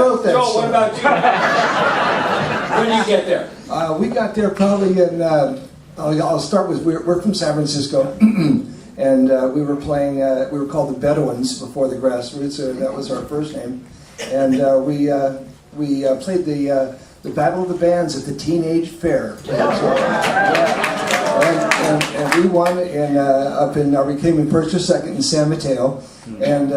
Joe, what about you? When did you get there? We got there probably in, I'll start with, we're from San Francisco, and we were playing, we were called the Bedouins before the Grassroots, that was our first name. And we played the Battle of the Bands at the Teenage Fair. And we won we came in first or second in San Mateo. And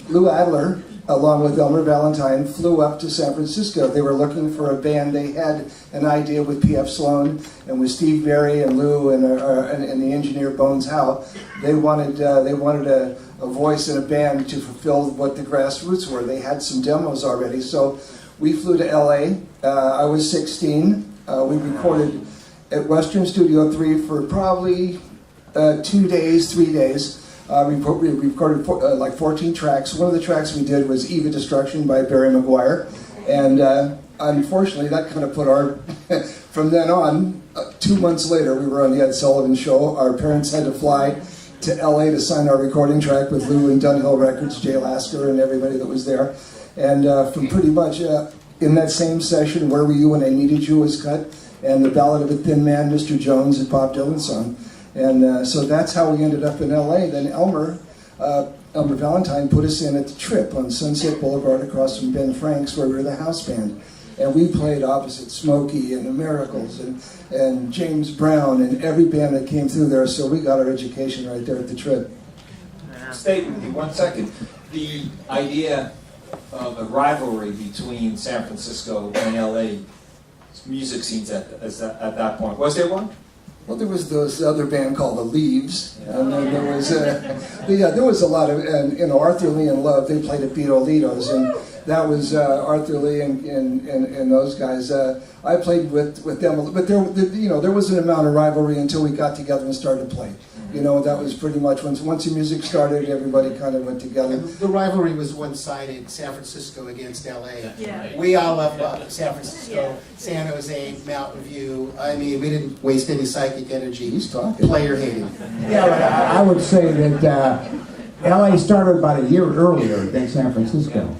Lou Adler, along with Elmer Valentine, flew up to San Francisco. They were looking for a band. They had an idea with P.F. Sloan and with Steve Berry and Lou and the engineer Bones Howe. They wanted a voice in a band to fulfill what the Grassroots were. They had some demos already, so we flew to L.A. I was 16. We recorded at Western Studio 3 for probably 3 days. We recorded like 14 tracks. One of the tracks we did was Eve of Destruction by Barry McGuire. And unfortunately, that kind of put our... From then on, 2 months later, we were on the Ed Sullivan Show. Our parents had to fly to L.A. to sign our recording track with Lou and Dunhill Records, Jay Lasker, and everybody that was there. And from pretty much in that same session, Where Were You When I Needed You was cut, and The Ballad of a Thin Man, Mr. Jones, and Bob Dylan song. And so that's how we ended up in L.A. Then Elmer Valentine put us in at the Trip on Sunset Boulevard across from Ben Frank's, where we were the house band. And we played opposite Smokey and the Miracles and James Brown and every band that came through there. So we got our education right there at the Trip. Stay with me 1 second. The idea of a rivalry between San Francisco and L.A. music scenes at that point. Was there one? Well, there was this other band called The Leaves, and then there was a lot of, and Arthur Lee and Love. They played at Beatolitos, and that was Arthur Lee and those guys. I played with them, but there was an amount of rivalry until we got together and started to play. That was pretty much once the music started, everybody kind of went together. The rivalry was one-sided, San Francisco against LA. Yeah. We all love San Francisco, San Jose, Mountain View. I mean, we didn't waste any psychic energy. He's talking. Player hating. Yeah, but I would say that LA started about a year earlier than San Francisco.